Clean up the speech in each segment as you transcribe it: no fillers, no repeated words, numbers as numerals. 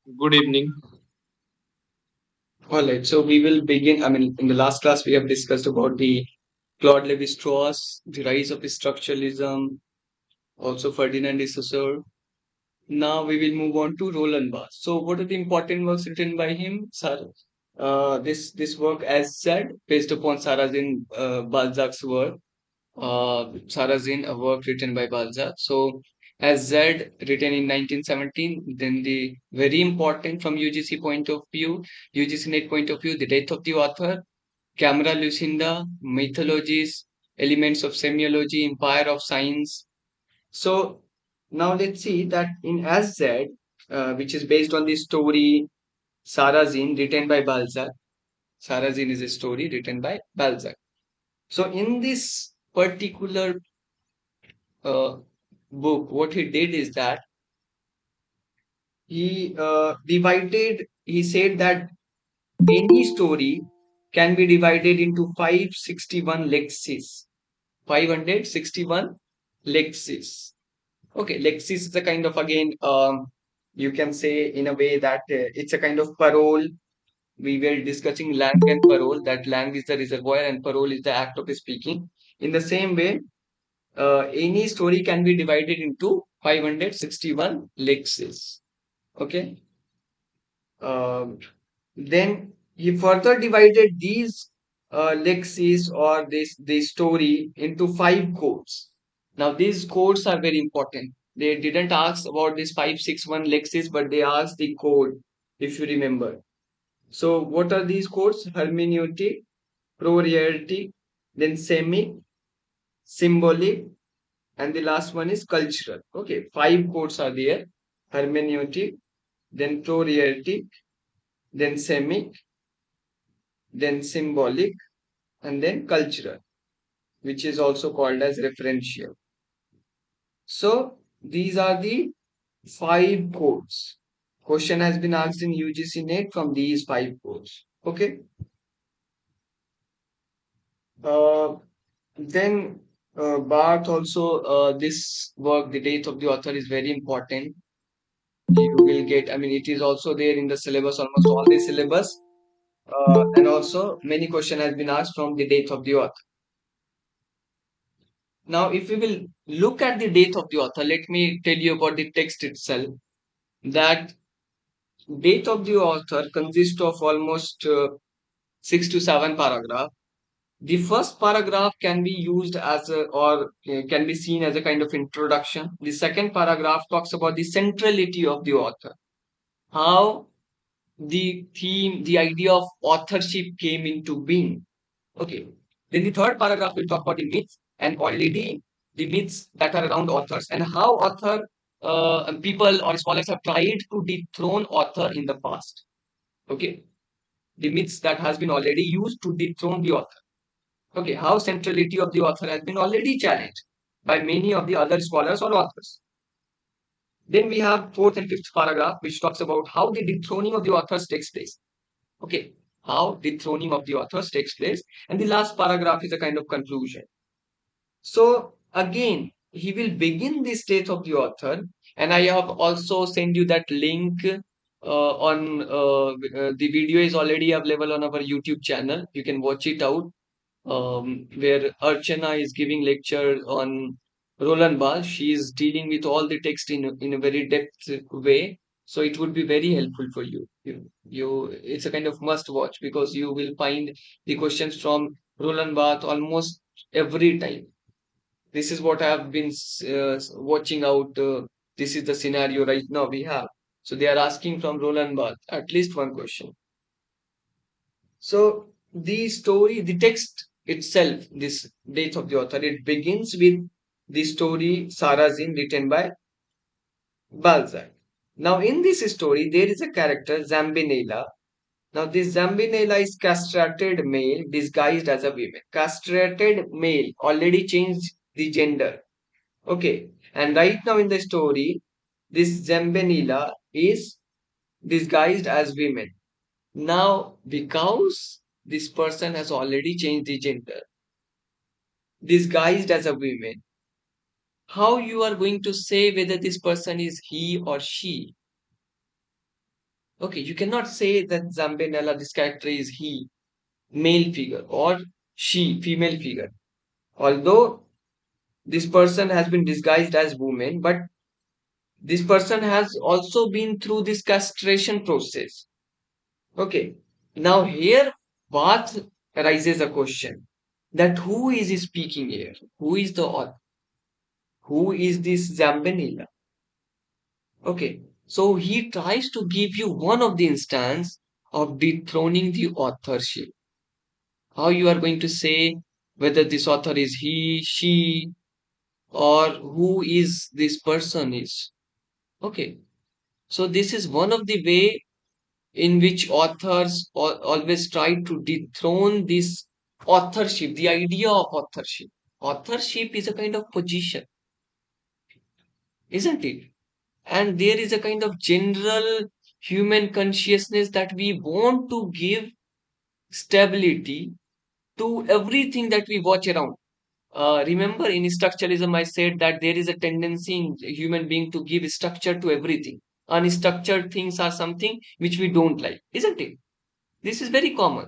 Good evening. All right, so we will begin. In the last class, we have discussed about the Claude Lévi-Strauss, the rise of structuralism, also Ferdinand de Saussure. Now we will move on to Roland Barthes. So, what are the important works written by him? Sir, this work, as said, based upon Sarrazin Balzac's work. Sarrazin, a work written by Balzac. So, as Z, written in 1917, then the very important from UGC point of view, UGC net point of view, the death of the author, Camera Lucinda, Mythologies, Elements of Semiology, Empire of Science. So, now let's see that in As Z, which is based on the story Sarrazin, written by Balzac. Sarrazin is a story written by Balzac. So, in this particular uh, book, what he did is that he said that any story can be divided into 561 lexis. 561 lexis. Okay, lexis is a kind of, again, you can say in a way that it's a kind of parole. We were discussing lang and parole, that lang is the reservoir and parole is the act of speaking. In the same way, any story can be divided into 561 lexis. Okay. Um, then he further divided these lexis or this story into five codes. Now these codes are very important. They didn't ask about this 561 lexis, but they asked the code, if you remember. So what are these codes? Hermeneutic, pro-reality, then semic, symbolic, and the last one is cultural. Okay, five codes are there: hermeneutic, then pro-reality, then semic, then symbolic, and then cultural, which is also called as referential. So these are the five codes. Question has been asked in UGC NET from these five codes. Okay. Uh, then Barth also, this work, the date of the author is very important. You will get, it is also there in the syllabus, almost all the syllabus. And also many question has been asked from the date of the author. Now, if we will look at the date of the author, let me tell you about the text itself. That date of the author consists of almost 6 to 7 paragraphs. The first paragraph can be used as a, or can be seen as a kind of introduction. The second paragraph talks about the centrality of the author, how the theme, the idea of authorship came into being. Okay. Then the third paragraph will talk about the myths and already the myths that are around authors and how author people or scholars have tried to dethrone author in the past. Okay. The myths that has been already used to dethrone the author. Okay. How centrality of the author has been already challenged by many of the other scholars or authors. Then we have fourth and fifth paragraph, which talks about how the dethroning of the authors takes place. Okay. How dethroning of the authors takes place. And the last paragraph is a kind of conclusion. So again, he will begin the state of the author, and I have also sent you that link on the video is already available on our YouTube channel. You can watch it out. Where Archana is giving lecture on Roland Barthes. She is dealing with all the text in a very depth way. So it would be very helpful for you. It's a kind of must watch because you will find the questions from Roland Barthes almost every time. This is what I have been watching out. This is the scenario right now we have. So they are asking from Roland Barthes at least one question. So the story, the text itself, this date of the author, it begins with the story Sarrazin written by Balzac. Now in this story, there is a character Zambinella. Now this Zambinella is castrated male disguised as a woman. Castrated male already changed the gender. Okay. And right now in the story, this Zambenila is disguised as women. Now, because this person has already changed the gender, disguised as a woman, how you are going to say whether this person is he or she? Okay, you cannot say that Zambinella, this character is he, male figure, or she, female figure. Although this person has been disguised as woman, but this person has also been through this castration process. Okay. Now here, Bath raises a question that who is speaking here? Who is the author? Who is this Zambanilla? Okay. So he tries to give you one of the instance of dethroning the authorship. How you are going to say whether this author is he, she, or who is this person is. Okay. So this is one of the way in which authors always try to dethrone this authorship, the idea of authorship. Authorship is a kind of position, isn't it? And there is a kind of general human consciousness that we want to give stability to everything that we watch around. Remember, in structuralism, I said that there is a tendency in human being to give structure to everything. Unstructured things are something which we don't like, isn't it? This is very common.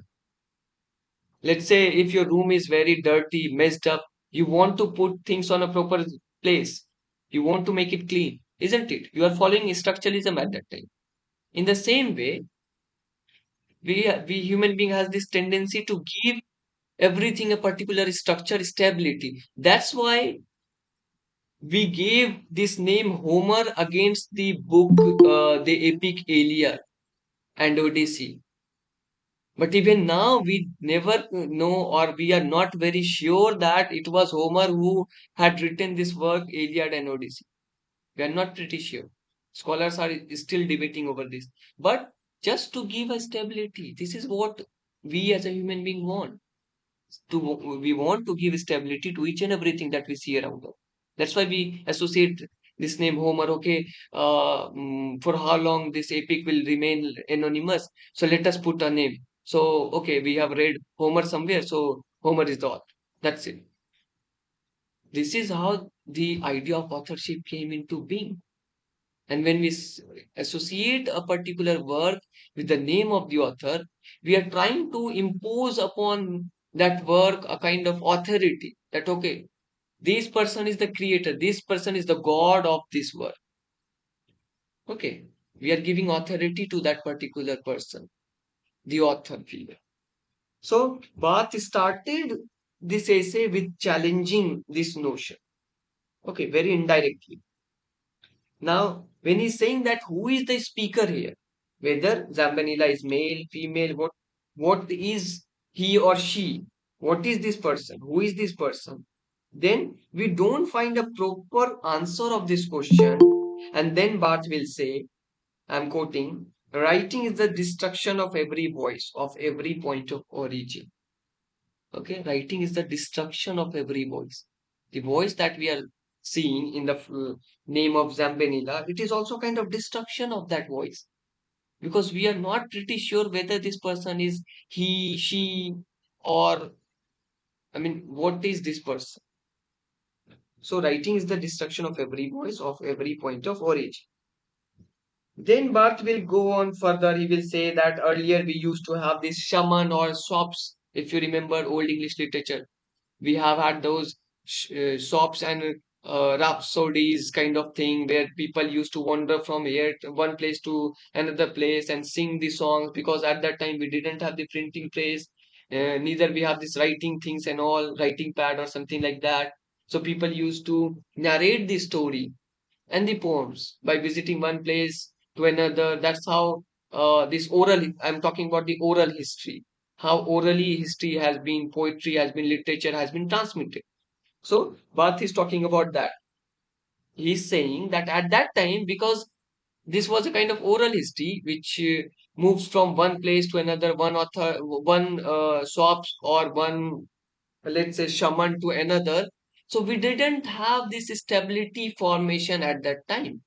Let's say if your room is very dirty, messed up, you want to put things on a proper place. You want to make it clean, isn't it? You are following structuralism at that time. In the same way, we human being has this tendency to give everything a particular structure, stability. That's why we gave this name Homer against the book, the epic Iliad and Odyssey. But even now, we never know, or we are not very sure that it was Homer who had written this work, Iliad and Odyssey. We are not pretty sure. Scholars are still debating over this. But just to give a stability, this is what we as a human being want. We want to give stability to each and everything that we see around us. That's why we associate this name Homer. Okay, for how long this epic will remain anonymous? So let us put a name. So okay, we have read Homer somewhere, so Homer is the author. That's it. This is how the idea of authorship came into being. And when we associate a particular work with the name of the author, we are trying to impose upon that work a kind of authority that, okay, this person is the creator, this person is the god of this work. Okay, we are giving authority to that particular person, the author figure. So, Bath started this essay with challenging this notion. Okay, very indirectly. Now, when he's saying that who is the speaker here, whether Zambanilla is male, female, what is he or she, what is this person, who is this person, then we don't find a proper answer of this question. And then Barth will say, I'm quoting, writing is the destruction of every voice, of every point of origin. Okay, writing is the destruction of every voice. The voice that we are seeing in the name of Zambanilla, it is also kind of destruction of that voice because we are not pretty sure whether this person is he, she, or I mean, what is this person? So, writing is the destruction of every voice, of every point of origin. Then Barth will go on further. He will say that earlier we used to have this shaman or shops, if you remember old English literature. We have had those shops and rhapsodies kind of thing where people used to wander from here one place to another place and sing the songs because at that time we didn't have the printing press, neither we have this writing things and all writing pad or something like that. So people used to narrate the story and the poems by visiting one place to another. That's how this oral, I'm talking about the oral history, how orally history has been, poetry has been, literature has been transmitted. So Barth is talking about that. He's saying that at that time, because this was a kind of oral history which moves from one place to another, one author, one shops or one, let's say, shaman to another. So we didn't have this stability formation at that time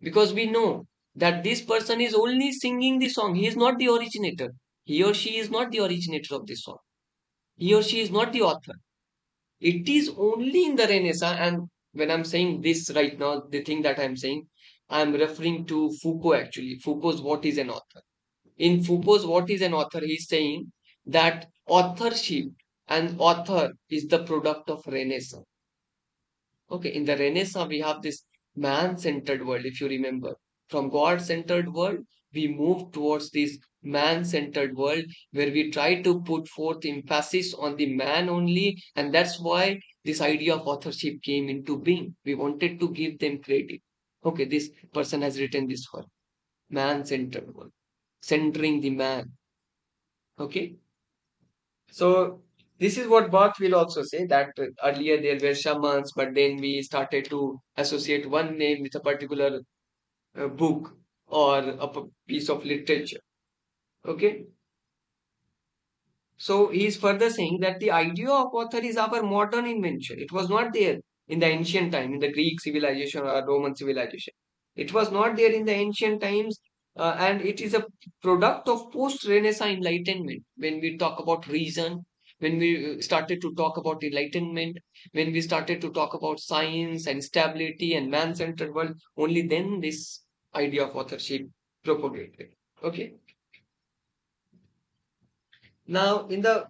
because we know that this person is only singing the song. He is not the originator. He or she is not the originator of this song. He or she is not the author. It is only in the Renaissance, and when I'm saying this right now, the thing that I'm saying, I'm referring to Foucault actually. Foucault's What is an Author? In Foucault's What is an Author, he's saying that authorship and author is the product of Renaissance. Okay, in the Renaissance, we have this man centered world, if you remember. From God centered world, we move towards this man centered world where we try to put forth emphasis on the man only, and that's why this idea of authorship came into being. We wanted to give them credit. Okay, this person has written this work, man centered world, centering the man. Okay, so this is what Barth will also say that earlier there were shamans, but then we started to associate one name with a particular book or a piece of literature. Okay, so he is further saying that the idea of author is our modern invention. It was not there in the ancient time, in the Greek civilization or Roman civilization. It was not there in the ancient times, and it is a product of post-Renaissance enlightenment. When we talk about reason, when we started to talk about enlightenment, when we started to talk about science and stability and man-centered world, only then this idea of authorship propagated. Okay. Now, in the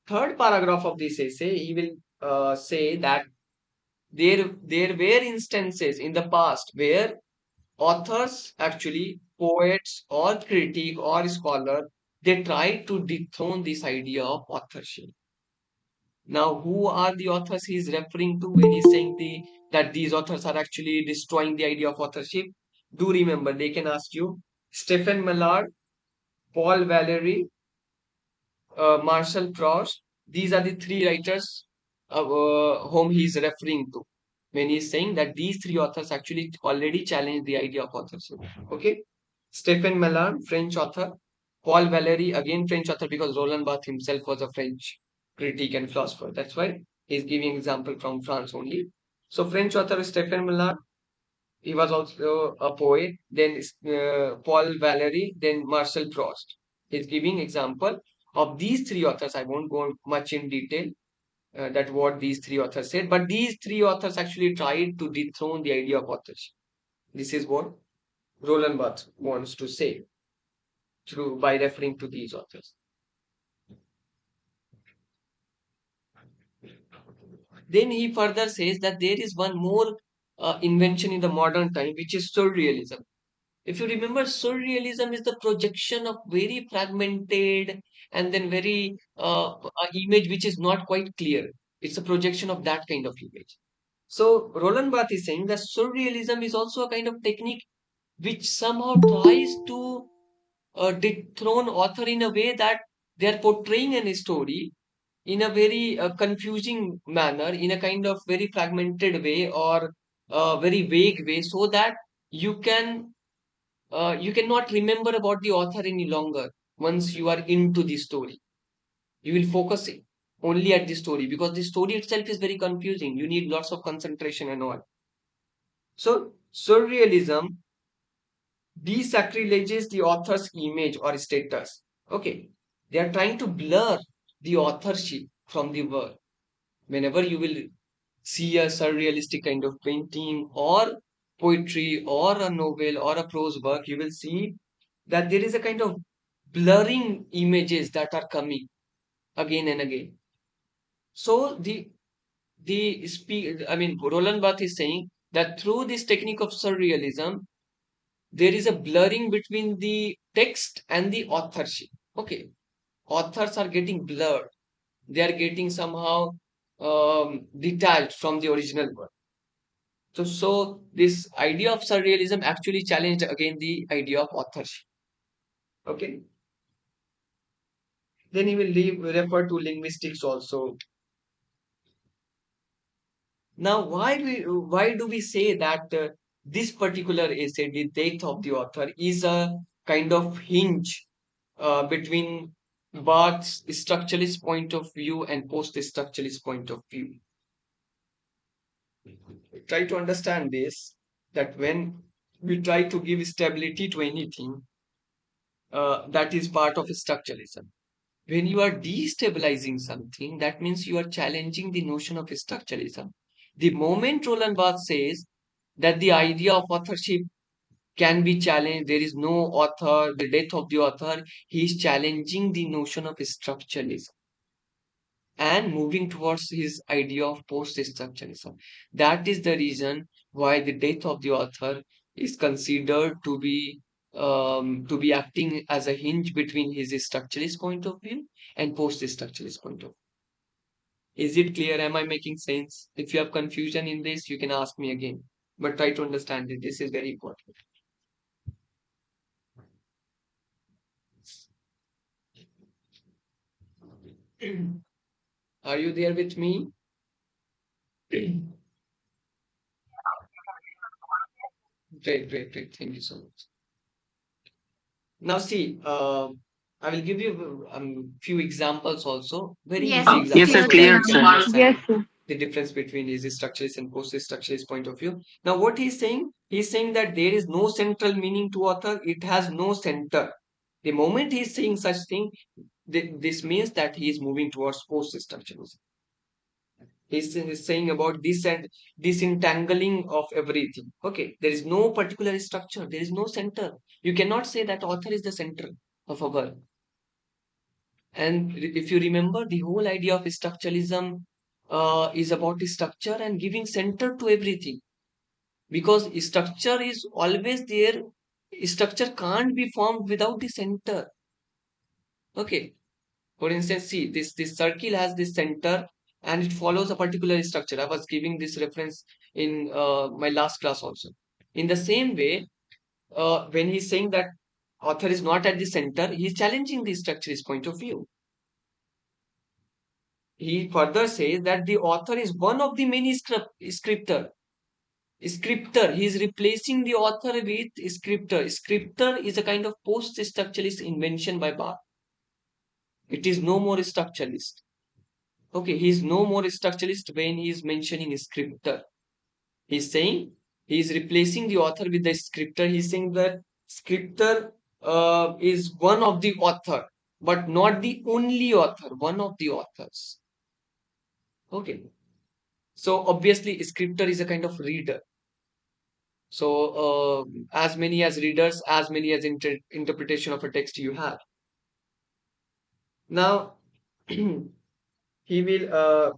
third paragraph of this essay, he will say that there were instances in the past where authors, actually poets or critic or scholar, they tried to dethrone this idea of authorship. Now, who are the authors he is referring to when he's saying that these authors are actually destroying the idea of authorship? Do remember, they can ask you Stephen Mallard, Paul Valery, Marcel Proust. These are the three writers whom he is referring to when he is saying that these three authors actually already challenged the idea of authorship. Okay, Stephen Mallarmé, French author. Paul Valéry, again French author, because Roland Barthes himself was a French critic and philosopher. That's why he's giving example from France only. So French author Stephen Mallarmé, he was also a poet. Then Paul Valéry, then Marcel Proust. He's giving example of these three authors. I won't go much in detail that what these three authors said, but these three authors actually tried to dethrone the idea of authorship. This is what Roland Barthes wants to say through by referring to these authors. Then he further says that there is one more invention in the modern time, which is surrealism. If you remember, surrealism is the projection of very fragmented and then very image which is not quite clear. It's a projection of that kind of image. So Roland Barthes is saying that surrealism is also a kind of technique which somehow tries to dethrone author in a way that they are portraying a story in a very confusing manner, in a kind of very fragmented way or very vague way, so that you can you cannot remember about the author any longer once you are into the story. You will focus only at the story because the story itself is very confusing. You need lots of concentration and all. So, surrealism desacrileges the author's image or status. Okay, they are trying to blur the authorship from the work. Whenever you will see a surrealistic kind of painting or poetry or a novel or a prose work, you will see that there is a kind of blurring images that are coming again and again. So I mean, Roland Barthes is saying that through this technique of surrealism, there is a blurring between the text and the authorship. Okay, authors are getting blurred. They are getting somehow detached from the original work. So this idea of surrealism actually challenged again the idea of authorship. Okay. Then he will refer to linguistics also. Now, why do we say that this particular essay, the death of the author, is a kind of hinge between Barthes' structuralist point of view and post-structuralist point of view? Try to understand this, that when we try to give stability to anything, that is part of structuralism. When you are destabilizing something, that means you are challenging the notion of structuralism. The moment Roland Barthes says that the idea of authorship can be challenged. There is no author, the death of the author. He is challenging the notion of structuralism and moving towards his idea of post-structuralism. That is the reason why the death of the author is considered to be acting as a hinge between his structuralist point of view and post-structuralist point of view. Is it clear? Am I making sense? If you have confusion in this, you can ask me again. But try to understand it. This is very important. Are you there with me? Great, great, great. Thank you so much. Now, see, I will give you few examples also, very Yes, easy it's Yes, examples sir, clear so to that clear, you can sir. now. understand Yes, sir. the difference between his structuralist and post-structuralist point of view. Now, what he's saying that there is no central meaning to author, it has no center. The moment he's saying such thing, this means that he is moving towards post-structuralism. He's saying about this and disentangling of everything. Okay, there is no particular structure, there is no center. You cannot say that author is the center of a work. And if you remember, the whole idea of structuralism is about structure and giving center to everything. Because structure is always there, structure can't be formed without the center. Okay. For instance, see this circle has this center and it follows a particular structure. I was giving this reference in my last class also. In the same way, when he's saying that author is not at the center, he's challenging the structurist point of view. He further says that the author is one of the many scripter. Scripter, he is replacing the author with scripter. Scripter is a kind of post-structuralist invention by Barth. It is no more structuralist. Okay, he is no more structuralist when he is mentioning scripter. He's saying he is replacing the author with the scripter. He's saying that scripter is one of the author, but not the only author, one of the authors. Okay. So obviously, scripter is a kind of reader. So as many as readers, as many as interpretation of a text you have. Now, he will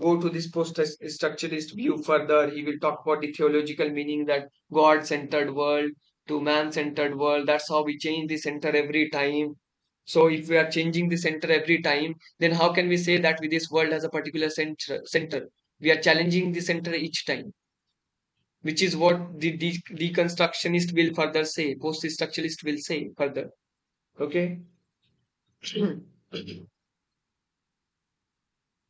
go to this post-structuralist view further. He will talk about the theological meaning that God-centered world to man-centered world. That's how we change the center every time. So if we are changing the center every time, then how can we say that with this world has a particular center? We are challenging the center each time, which is what the deconstructionist will further say, post-structuralist will say further. Okay.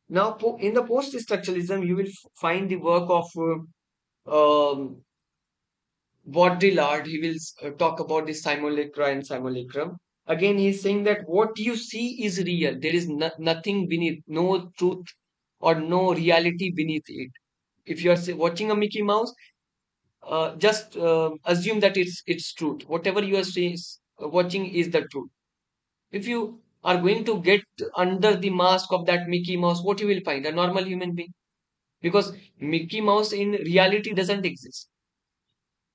Now, in the post-structuralism, you will find the work of Baudrillard. He will talk about the simulacra and simulacrum. Again, he is saying that what you see is real. There is nothing beneath, no truth or no reality beneath it. If you are watching a Mickey Mouse, just assume that it's truth. Whatever you are watching is the truth. If you are going to get under the mask of that Mickey Mouse, what you will find? A normal human being. Because Mickey Mouse in reality doesn't exist.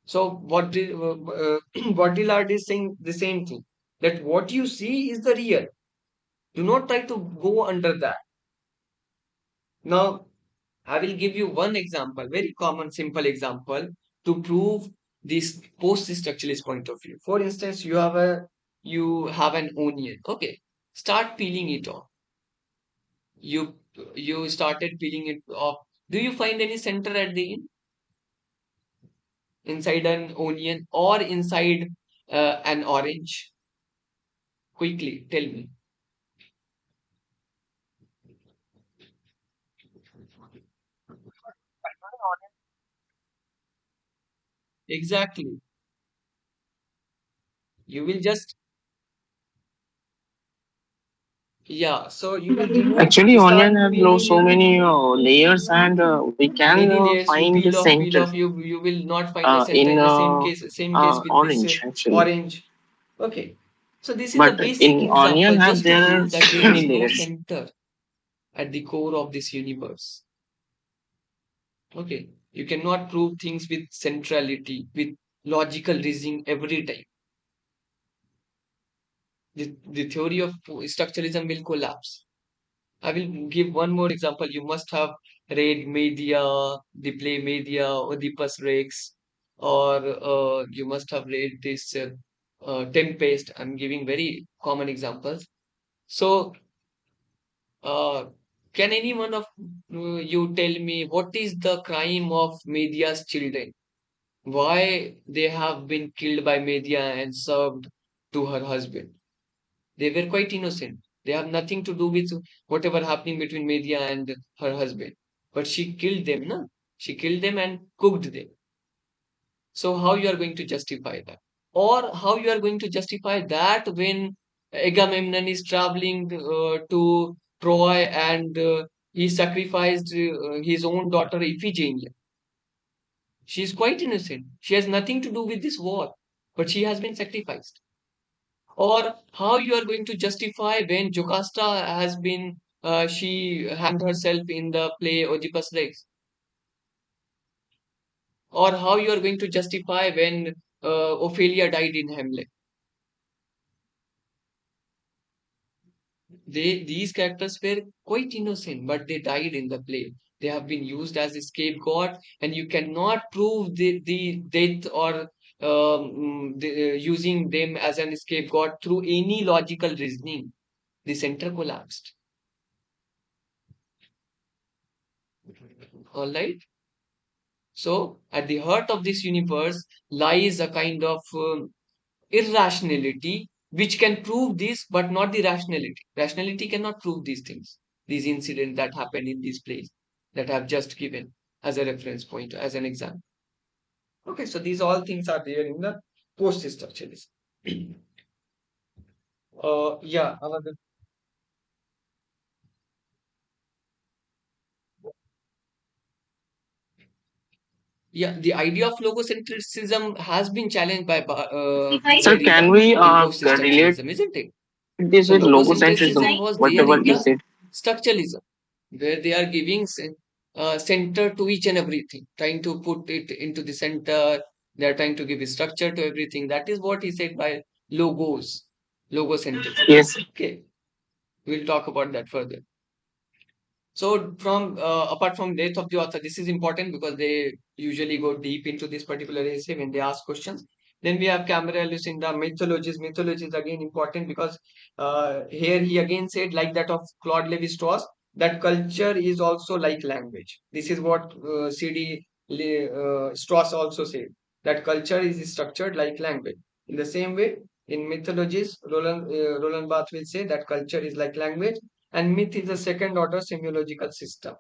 So Baudrillard is saying the same thing, that what you see is the real. Do not try to go under that. Now, I will give you one example, very common, simple example to prove this post-structuralist point of view. For instance, you have an onion. Okay, start peeling it off. You you started peeling it off. Do you find any center at the end? Inside an onion or inside an orange? Quickly, tell me. Exactly. You will just, yeah. So you will remove, Actually, onion start have peeling so it. many layers, and we can Many layers you find the peel center off. You will not find a center in in the same case with this orange actually. orange. Okay. So this is a But basic in onion example have just to there are prove that so there many is no layers. center at the core of this universe. Okay. You cannot prove things with centrality, with logical reasoning every time. The theory of structuralism will collapse. I will give one more example. You must have read Media, the play Media, Oedipus Rex, or you must have read this Tempest. I'm giving very common examples. So, uh, can any one of you tell me what is the crime of Media's children? Why they have been killed by Media and served to her husband? They were quite innocent. They have nothing to do with whatever happening between Media and her husband. But she killed them, no? She killed them and cooked them. So how you are going to justify that? Or how you are going to justify that when Agamemnon is traveling to Troy and he sacrificed his own daughter Iphigenia. She is quite innocent. She has nothing to do with this war, but she has been sacrificed. Or how you are going to justify when Jocasta has been she hanged herself in the play Oedipus Rex, or how you are going to justify when Ophelia died in Hamlet. These characters were quite innocent, but they died in the play. They have been used as a scapegoat, and you cannot prove the death or using them as an scapegoat through any logical reasoning. The center collapsed. All right. So, at the heart of this universe lies a kind of irrationality which can prove this, but not the rationality. Rationality cannot prove these things, these incidents that happen in this place that I've just given as a reference point, as an example. Okay, so these all things are there in the post structuralism. Yeah, yeah, the idea of logocentrism has been challenged Sir, can Derrida we in relate post-structuralism, isn't it? this So with logocentrism? logocentrism was there Whatever in is the it? structuralism, where they are giving center to each and everything, trying to put it into the center. They are trying to give a structure to everything. That is what he said by logocentrism. Yes. Okay, we'll talk about that further. So from apart from death of the author, this is important because they usually go deep into this particular essay when they ask questions. Then we have Camarellus in the mythologies. Mythology is again important because here he again said, like that of Claude Lévi-Strauss, that culture is also like language. This is what Strauss also said, that culture is structured like language. In the same way, in mythologies, Roland Barthes will say that culture is like language and myth is a second order semiological system.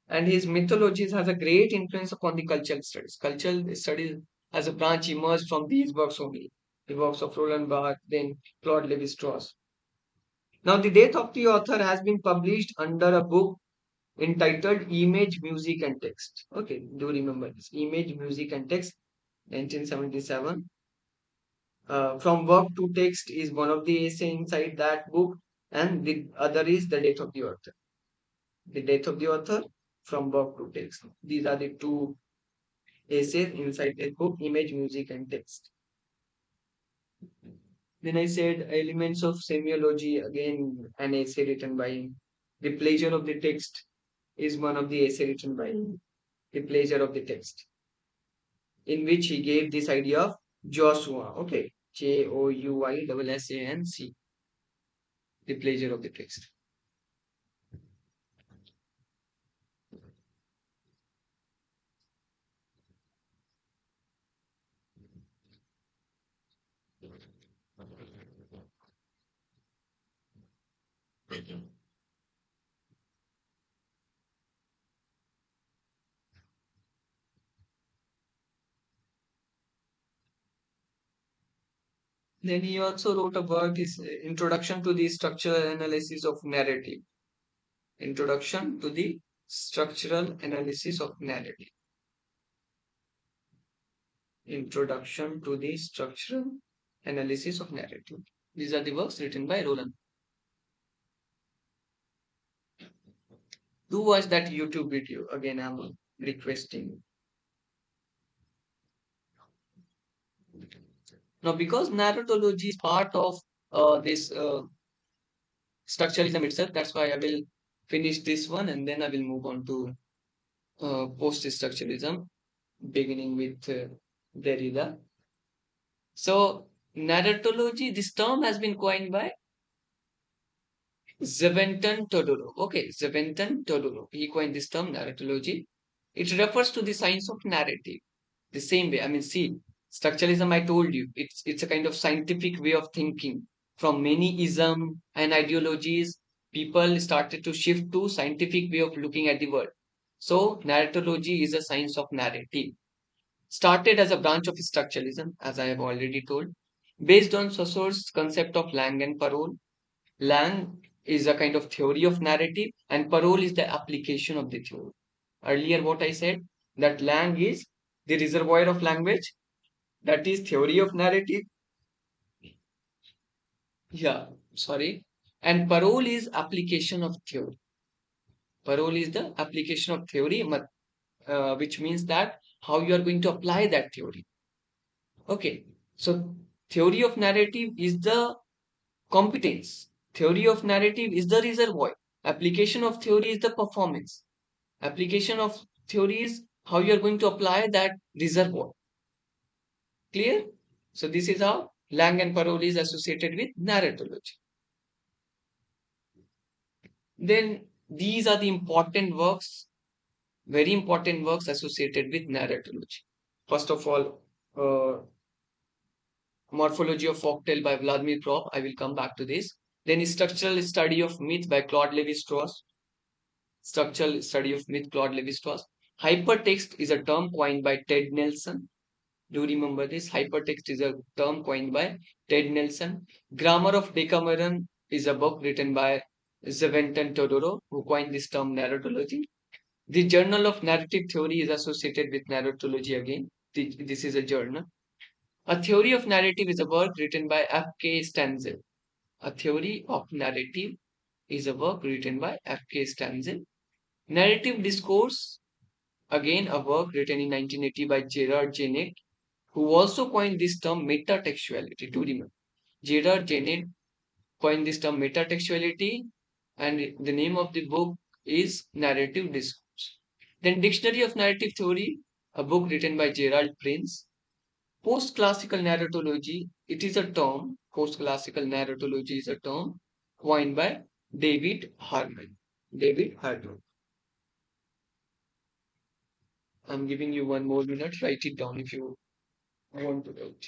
And his mythologies has a great influence upon the cultural studies. Cultural studies as a branch emerged from these works only. The works of Roland Barthes, then Claude Lévi-Strauss. Now, the death of the author has been published under a book entitled Image, Music and Text. Okay, do remember this. Image, Music and Text, 1977. From Work to Text is one of the essay inside that book, and the other is The Death of the Author. The Death of the Author, From Work to Text. These are the two essays inside that book, Image, Music, and Text. Then I said Elements of Semiology, again, an essay written by him. The Pleasure of the Text is one of the essay written by him. The Pleasure of the Text, in which he gave this idea of Joshua. Okay, Jouysanc, The Pleasure of the Text. Then he also wrote a work, is Introduction to the Structural Analysis of Narrative. Introduction to the Structural Analysis of Narrative. Introduction to the Structural Analysis of Narrative. These are the works written by Roland. Do watch that YouTube video. Again, I'm requesting. Now, because narratology is part of this structuralism itself, that's why I will finish this one and then I will move on to post-structuralism, beginning with Derrida. So, narratology, this term has been coined by Zeventon Todoro. Okay, Zeventon Todoro. He coined this term, narratology. It refers to the science of narrative. The same way, I mean, see, structuralism, I told you, it's a kind of scientific way of thinking. From many ism and ideologies, people started to shift to scientific way of looking at the world. So, narratology is a science of narrative. Started as a branch of structuralism, as I have already told, based on Saussure's concept of Lang and Parole. Lang is a kind of theory of narrative, and Parole is the application of the theory. Earlier, what I said, that Lang is the reservoir of language, that is theory of narrative. Yeah, sorry. And Parole is application of theory. Parole is the application of theory, which means that how you are going to apply that theory. Okay, so theory of narrative is the competence. Theory of narrative is the reservoir. Application of theory is the performance. Application of theory is how you are going to apply that reservoir. Clear? So this is how Lang and Parole is associated with narratology. Then these are the important works, very important works associated with narratology. First of all, Morphology of Folktale by Vladimir Prop. I will come back to this. Then Structural Study of Myth by Claude Lévi-Strauss. Structural Study of Myth, Claude Lévi-Strauss. Hypertext is a term coined by Ted Nelson. Do you remember this? Hypertext is a term coined by Ted Nelson. Grammar of Decameron is a book written by Zeventon Todoro, who coined this term narratology. The Journal of Narrative Theory is associated with narratology again. This is a journal. A Theory of Narrative is a work written by F.K. Stanzel. A Theory of Narrative is a work written by F.K. Stanzel. Narrative Discourse, again a work written in 1980 by Gerard Genette, who also coined this term metatextuality. Do remember, Gerard Genette coined this term metatextuality, and the name of the book is Narrative Discourse. Then Dictionary of Narrative Theory, a book written by Gerald Prince. Post-classical narratology, it is a term, post-classical narratology is a term coined by David Harman. David Harman. I'm giving you one more minute. Write it down if you want to write.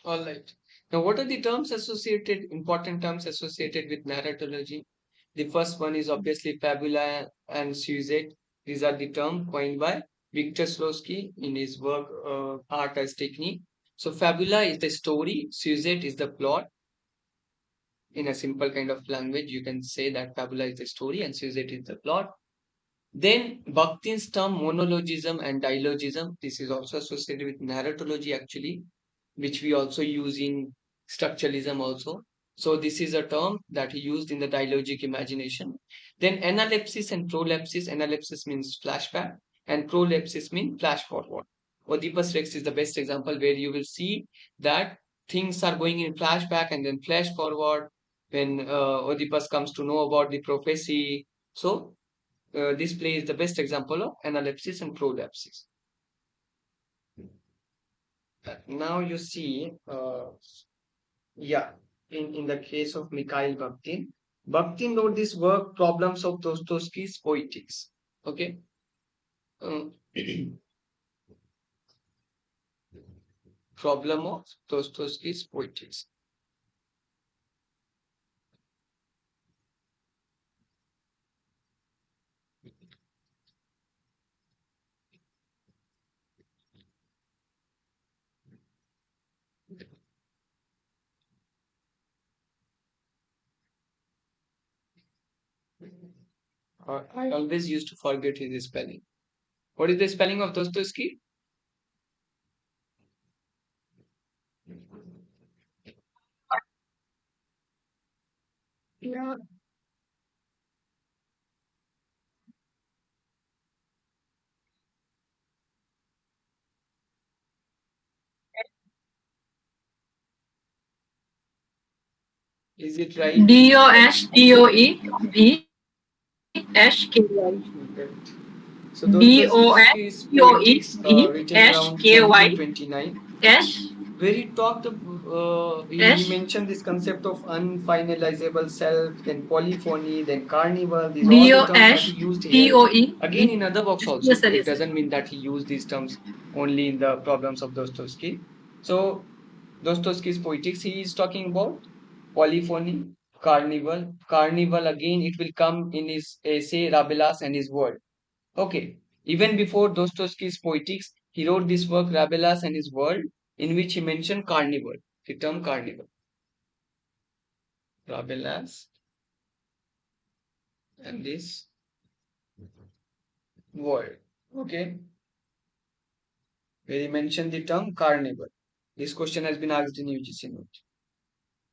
All right. Now, what are the terms associated, important terms associated with narratology? The first one is obviously fabula and sujet. These are the terms coined by Victor Slowski in his work Art as Technique. So, fabula is the story, sujet is the plot. In a simple kind of language, you can say that fabula is the story and sujet is the plot. Then Bakhtin's term monologism and dialogism. This is also associated with narratology actually, which we also use in structuralism also. So this is a term that he used in the dialogic imagination. Then analepsis and prolepsis. Analepsis means flashback and prolepsis means flash forward. Oedipus Rex is the best example where you will see that things are going in flashback and then flash forward when Oedipus comes to know about the prophecy. So this play is the best example of analepsis and prolepsis. Now you see Yeah, in the case of Mikhail Bakhtin, Bakhtin wrote this work, Problems of Dostoevsky's Poetics. Okay. Um, Problem of Dostoevsky's Poetics. I always used to forget his spelling. What is the spelling of Dostoevsky? Yeah. Is it right? Dostoevsky. Okay. So Dostoevsky's Poetics, written around Dostoevsky. 2029, S where he talked, he S mentioned this concept of unfinalizable self, then polyphony, then carnival. These all the D O terms that he S used T here. O E Again, B in other works also. It Structuralism. doesn't mean that he used these terms only in the problems of Dostoevsky. So Dostoevsky's Poetics, he is talking about polyphony, carnival. Carnival again, it will come in his essay Rabelais and his world. Okay. Even before Dostoevsky's Poetics, he wrote this work Rabelais and his world, in which he mentioned carnival, the term carnival. Rabelais and this world. Okay. Where he mentioned the term carnival. This question has been asked in UGC note.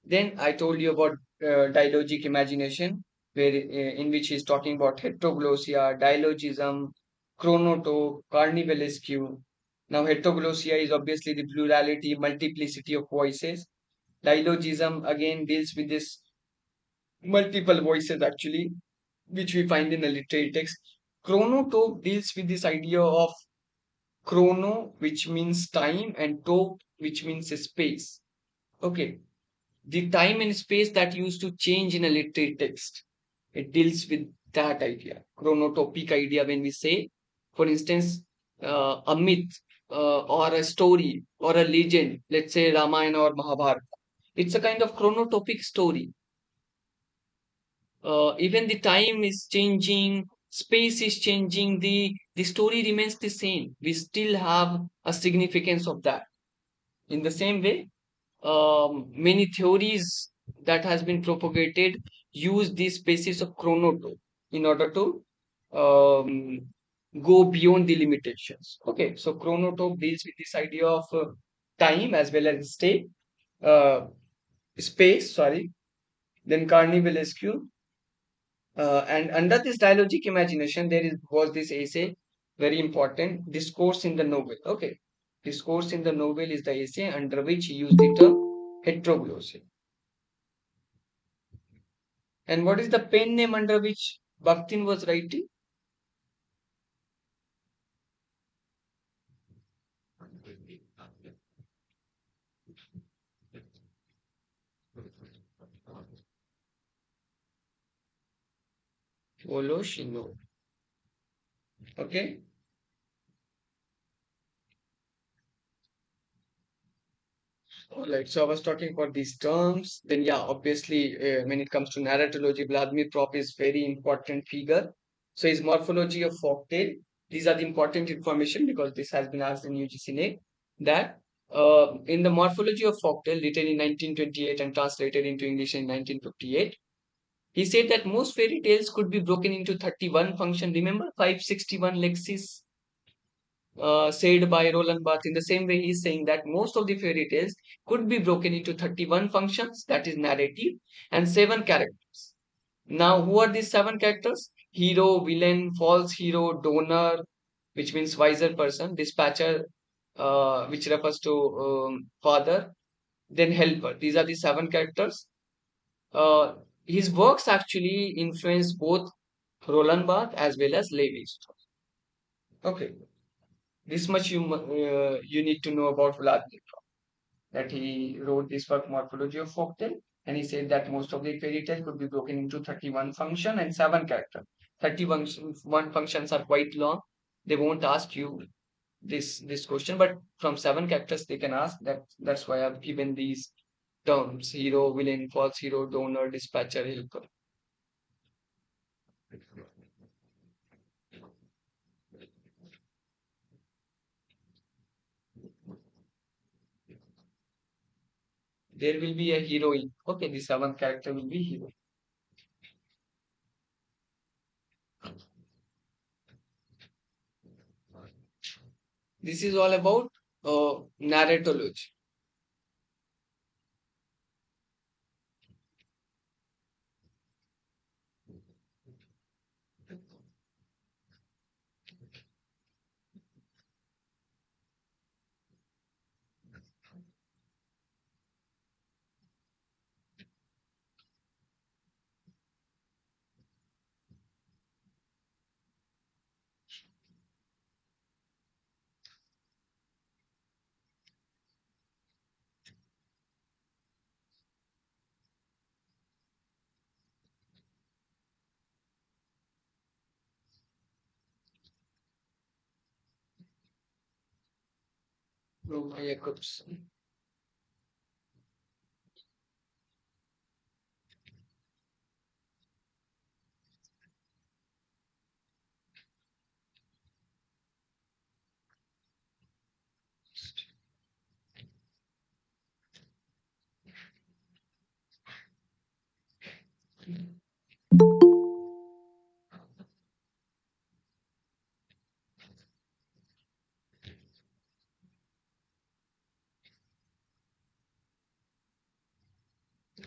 Then I told you about dialogic imagination, where in which he's talking about heteroglossia, dialogism, chronotope, carnivalesque. Now, heteroglossia is obviously the plurality, multiplicity of voices. Dialogism again deals with this multiple voices actually, which we find in a literary text. Chronotope deals with this idea of chrono, which means time, and tope, which means space. Okay, the time and space that used to change in a literary text. It deals with that idea, chronotopic idea. When we say, for instance, a myth or a story or a legend, let's say Ramayana or Mahabharata, it's a kind of chronotopic story. Even the time is changing, space is changing, the story remains the same. We still have a significance of that. In the same way, many theories that has been propagated use this basis of chronotope in order to um, go beyond the limitations. Okay, so chronotope deals with this idea of time as well as uh, space. Sorry, then carnivalesque. And under this dialogic imagination, was this essay, very important, discourse in the novel. Okay, discourse in the novel is the essay under which he used the term heteroglossia. And what is the pen name under which Bakhtin was writing? Voloshino. Okay. Alright, so I was talking about these terms. Then, yeah, obviously, when it comes to narratology, Vladimir Prop is very important figure. So, his morphology of folktale. These are the important information because this has been asked in UGC NEC that in the morphology of folktale, written in 1928 and translated into English in 1958, he said that most fairy tales could be broken into 31 function. Remember 561 lexis said by Roland Barthes. In the same way, he's saying that most of the fairy tales could be broken into 31 functions, that is narrative, and 7 characters. Now, who are these 7 characters? Hero, villain, false hero, donor, which means wiser person, dispatcher, which refers to father, then helper. These are the 7 characters. Uh, his works actually influenced both Roland Barthes as well as Levi Strauss. Okay, this much you need to know about Vladimir. that he wrote this work, Morphology of Folktale, and he said that most of the fairy tale could be broken into 31 function and 7 character. 31 one functions are quite long. They won't ask you this question, but from 7 characters they can ask that. That's why I've given these terms: hero, villain, false hero, donor, dispatcher, helper. There will be a heroine. Okay, the 7th character will be hero. This is all about narratology. Roma Jacobs.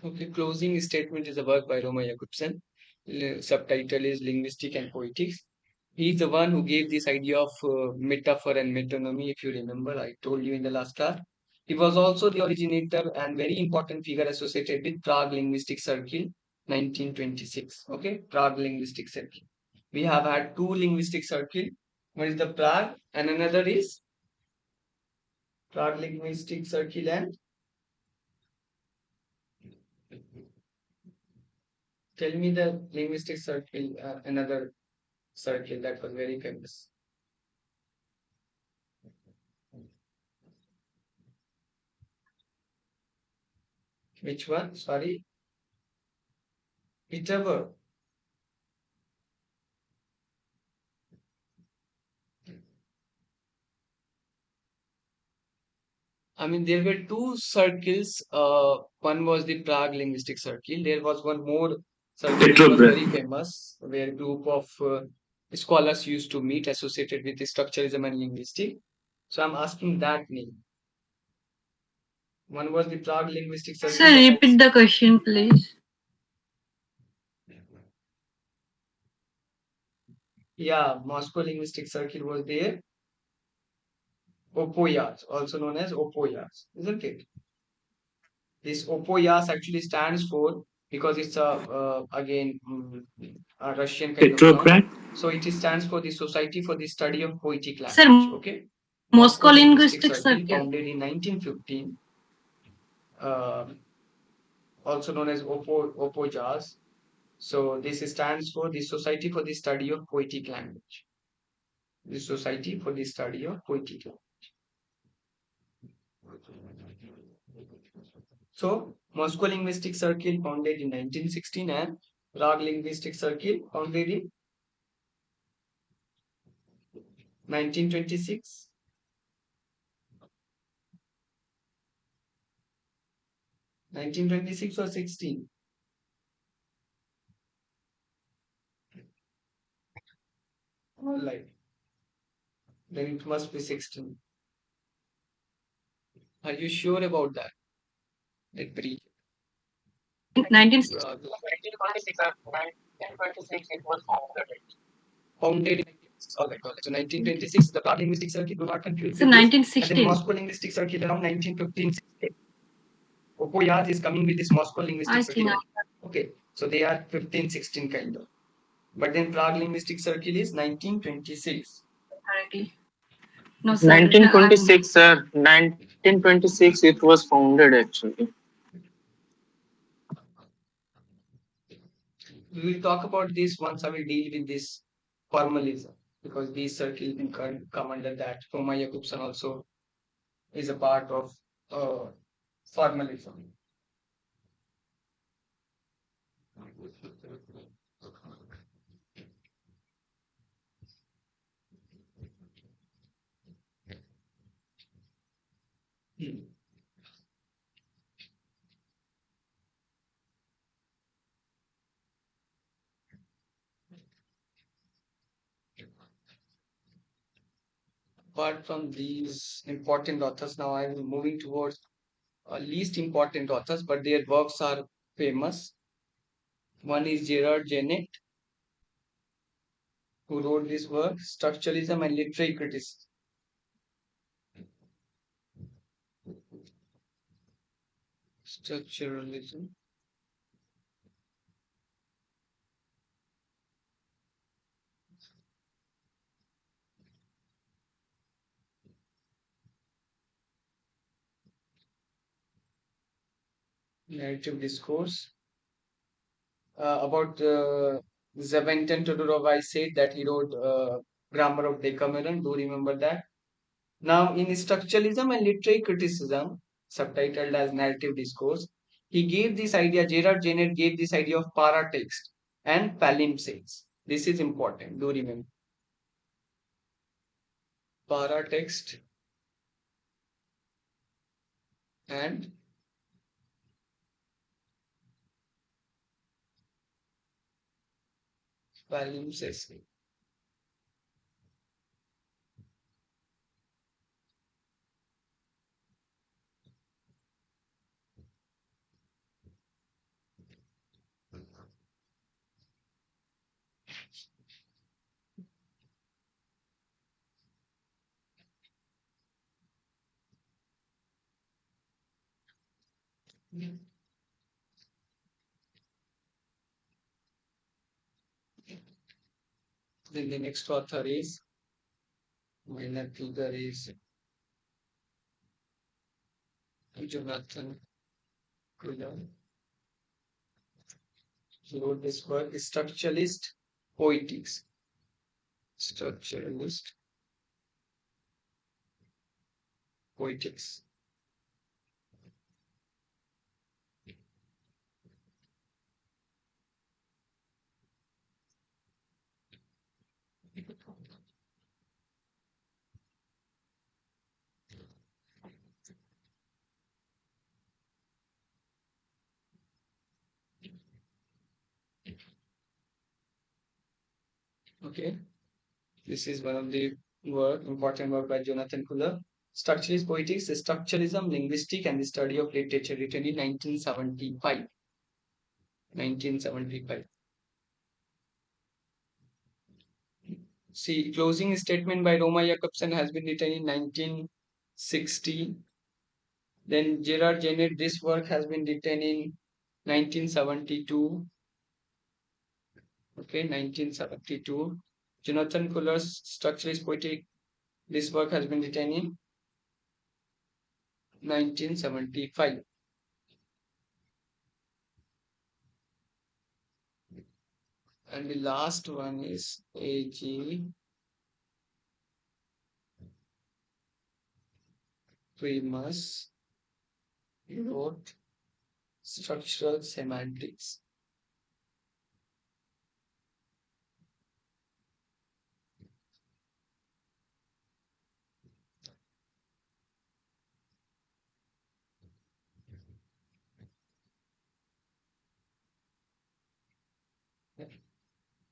Okay, closing statement is a work by Roma Jacobsen. Subtitle is Linguistic and Poetics. He's the one who gave this idea of metaphor and metonymy, if you remember. I told you in the last class. He was also the originator and very important figure associated with Prague Linguistic Circle, 1926. Okay, Prague Linguistic Circle. We have had two linguistic circle. One is the Prague, and another is Prague Linguistic Circle. And tell me the linguistic circle, another circle that was very famous. Which one? Sorry, whichever. I mean, there were two circles. One was the Prague Linguistic Circle. There was one more circle which was very famous, where a group of scholars used to meet associated with the structuralism and linguistic. So I'm asking that name. One was the Prague Linguistic Sir, Circle. repeat the question, please. Yeah, Moscow Linguistic Circle was there. Opoyas, also known as Opoyas, isn't it? This Opoyas actually stands for, because it's a again a Russian kind of term. Petrograd. So it stands for the Society for the Study of Poetic Sir, Language. Okay, Moscow Moscow Linguistic Linguistic Circle, Circle. founded in 1915, uh, also known as Opojas. So this stands for the Society for the Study of Poetic Language. The Society for the Study of Poetic Language. So, Moscow Linguistic Circle founded in 1916 and Prague Linguistic Circle founded in 1926. 1926 or 16? All right. Then it must be 16. Are you sure about that? Let me read. 1960. Prague. Founded in 1926. All right. So 1926, the Prague Linguistic Circle, do not confuse So with this. And then 1916. Moscow Linguistic Circle around 1915. Opoyaz is coming with this Moscow Linguistic I think Circle. Okay. So they are 15, 16 kind of. But then Prague Linguistic Circle is 1926. correctly. No, sir. I'm 1926, sir. 1926 it was founded actually. We will talk about this once I will deal with this formalism, because these circles can come under that. Roma Jakobson also is a part of uh, formalism. Hmm. Apart from these important authors, now I am moving towards least important authors, but their works are famous. One is Gerard Genett, who wrote this work, Structuralism and Literary Criticism. Structuralism. Narrative discourse. About Zaventin Todorov, I said that he wrote Grammar of Decameron. Do remember that? Now, in Structuralism and Literary Criticism, subtitled as Narrative Discourse, he gave this idea, Gerard Genett gave this idea of paratext and palimpsests. This is important. Do remember. Paratext and palimpsest. Then the next author is minor figure is Jonathan Couillard. He wrote this work, Structuralist Poetics. Structuralist Poetics. Okay, this is one of the important work by Jonathan Fuller. Structuralist Poetics, Structuralism, Linguistic, and the Study of Literature, written in 1975. 1975. See, closing statement by Roma Jakobsen has been written in 1960. Then Gerard Genett, this work has been written in 1972. Okay, 1972. Jonathan Fuller's Structuralist Poetic, this work has been written in 1975. And the last one is A.G. Primus. He wrote Structural Semantics.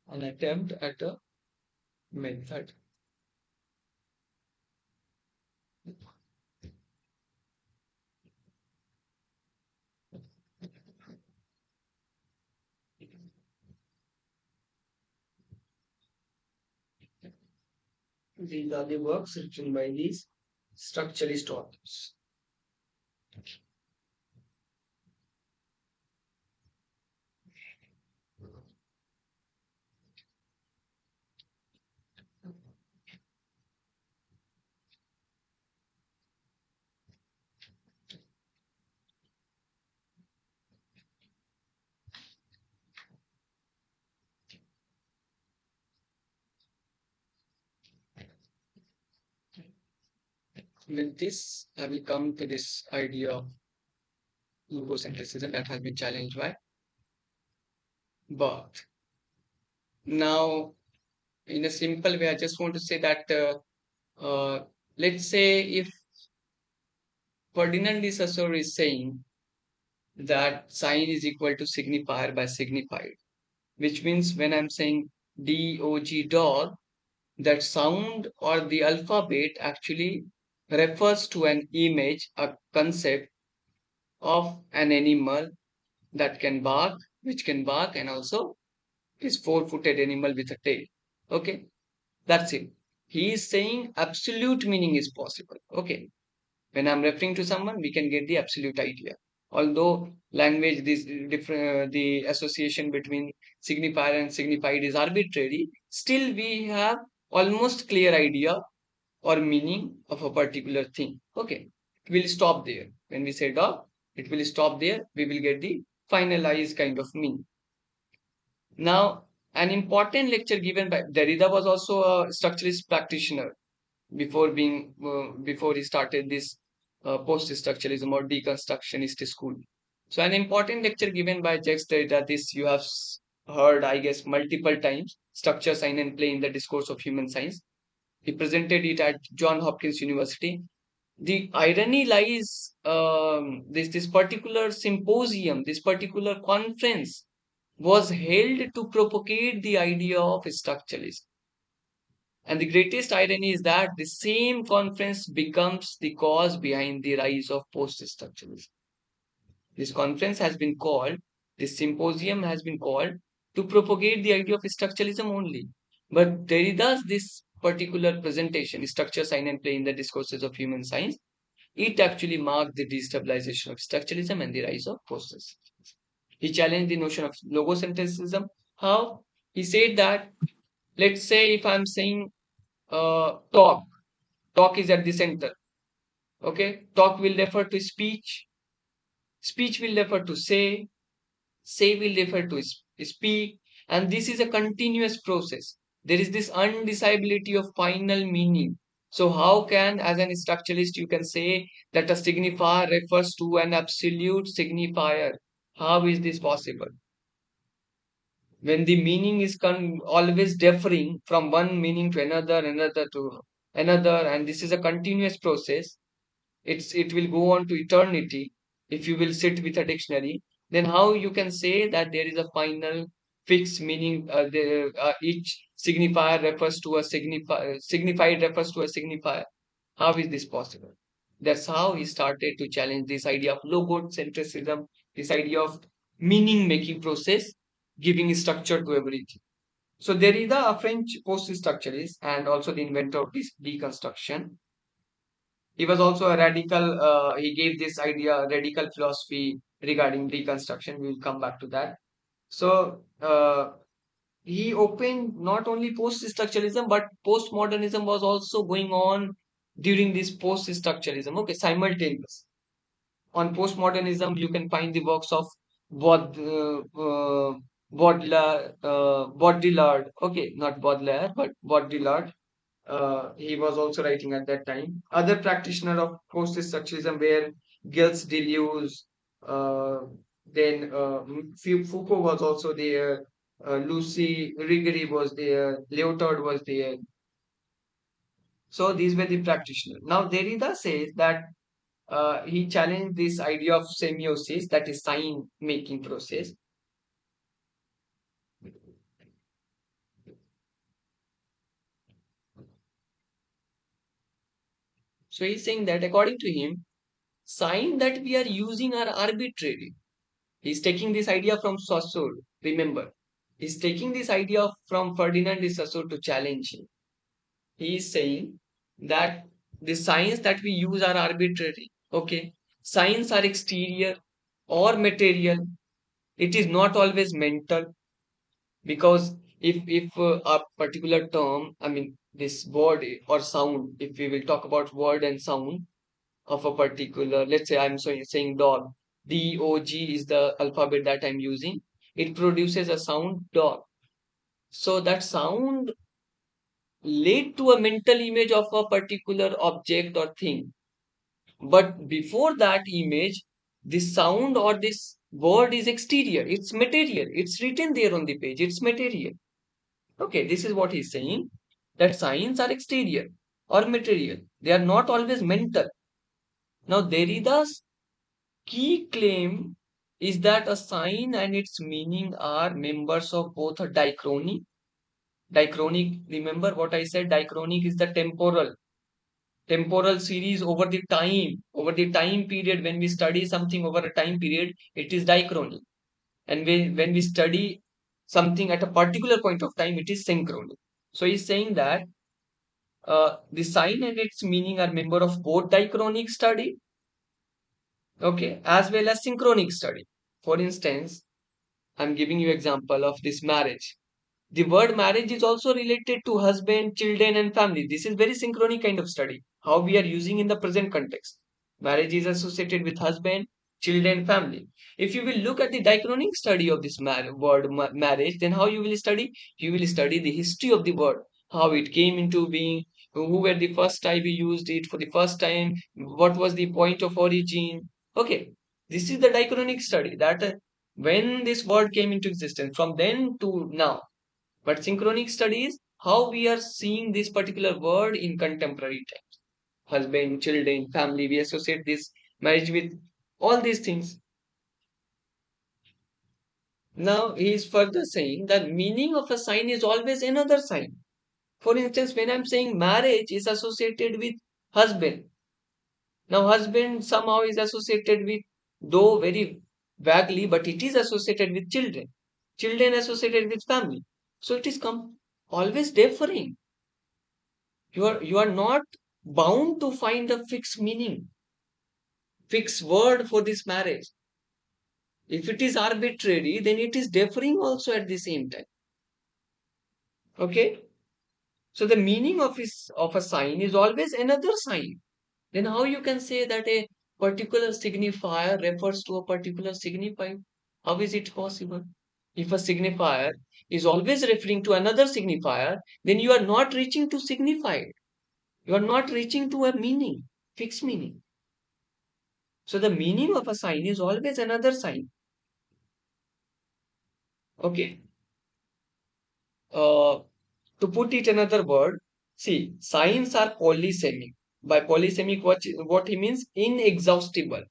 An attempt at a method. These are the works written by these structuralist authors. With this, I will come to this idea of egocentrism that has been challenged by Barth. Now, in a simple way, I just want to say that let's say if Ferdinand de Saussure is saying that sign is equal to signifier by signified, which means when I'm saying dog, that sound or the alphabet actually refers to an image, a concept of an animal that can bark, which can bark, and also is four-footed animal with a tail. Okay, that's it. He is saying absolute meaning is possible. Okay, when I'm referring to someone, we can get the absolute idea. Although language, this different, the association between signifier and signified is arbitrary, still we have almost clear idea or meaning of a particular thing. Okay, it will stop there. When we say dog, it will stop there. We will get the finalized kind of meaning. Now, an important lecture given by Derrida was also a structuralist practitioner before he started this post-structuralism or deconstructionist school. So, an important lecture given by Jacques Derrida. This you have heard, I guess, multiple times. Structure, sign, and play in the discourse of human science. He presented it at John Hopkins University. The irony lies this particular symposium, this particular conference was held to propagate the idea of structuralism. And the greatest irony is that the same conference becomes the cause behind the rise of post-structuralism. This conference has been called, this symposium has been called to propagate the idea of structuralism only. But Derrida's this particular presentation, Structure, Sign and Play in the Discourses of Human Science, it actually marked the destabilization of structuralism and the rise of post-structuralism. He challenged the notion of logocentrism. How? He said that, let's say if I'm saying talk is at the center. Okay, talk will refer to speech will refer to say will refer to speak, and this is a continuous process. There is this undesirability of final meaning. So how can, as an structuralist, you can say that a signifier refers to an absolute signifier? How is this possible? When the meaning is always differing from one meaning to another to another, and this is a continuous process, it will go on to eternity. If you will sit with a dictionary, then how you can say that there is a final fixed meaning? Each signifier refers to a signified refers to a signifier. How is this possible? That's how he started to challenge this idea of logocentrism, this idea of meaning making process, giving structure to everything. So Derrida, a French post-structuralist and also the inventor of this deconstruction, he was also a radical, he gave this idea radical philosophy regarding deconstruction. We will come back to that. So he opened not only post-structuralism, but postmodernism was also going on during this post-structuralism. Okay, simultaneous. On postmodernism, you can find the works of Baudrillard. Okay, not Baudelaire, but Baudrillard. He was also writing at that time. Other practitioner of post-structuralism were Gilles Deleuze, uh, then Foucault was also there, Lucy Rigeri was there, Lyotard was there. So these were the practitioners. Now Derrida says that he challenged this idea of semiosis, that is sign making process. So he's saying that according to him, sign that we are using are arbitrary. He's taking this idea from Saussure, remember. He's taking this idea from Ferdinand de Saussure to challenge him. He is saying that the signs that we use are arbitrary. Okay. Signs are exterior or material. It is not always mental, because if a particular term, I mean this word or sound, if we will talk about word and sound of a particular, let's say I'm saying dog, D-O-G is the alphabet that I'm using. It produces a sound dog. So that sound lead to a mental image of a particular object or thing. But before that image, this sound or this word is exterior, it's material, it's written there on the page, it's material. Okay, this is what he's saying, that signs are exterior or material, they are not always mental. Now, Derrida's key claim is that a sign and its meaning are members of both a diachronic. Diachronic, remember what I said, diachronic is the temporal series over the time period. When we study something over a time period, it is diachronic. And when we study something at a particular point of time, it is synchronic. So he's saying that the sign and its meaning are member of both diachronic study, okay, as well as synchronic study. For instance, I'm giving you example of this marriage. The word marriage is also related to husband, children, and family. This is very synchronic kind of study, how we are using in the present context. Marriage is associated with husband, children, family. If you will look at the diachronic study of this marriage, then how you will study? You will study the history of the word, how it came into being, who were the first time we used it for the first time, what was the point of origin. Okay, this is the diachronic study, that when this word came into existence, from then to now. But synchronic studies, how we are seeing this particular word in contemporary times. Husband, children, family, we associate this marriage with all these things. Now he is further saying that meaning of a sign is always another sign. For instance, when I'm saying marriage is associated with husband, now husband somehow is associated with, though very vaguely, but it is associated with children. Children associated with family. So it is always differing. You are not bound to find a fixed meaning, fixed word for this marriage. If it is arbitrary, then it is differing also at the same time. Okay, so the meaning of a sign is always another sign. Then how you can say that a particular signifier refers to a particular signifier? How is it possible? If a signifier is always referring to another signifier, then you are not reaching to signify it. You are not reaching to a meaning, fixed meaning. So the meaning of a sign is always another sign. Okay. Uh, to put it another word, see, signs are polysemic. By polysemic, what he means? Inexhaustible.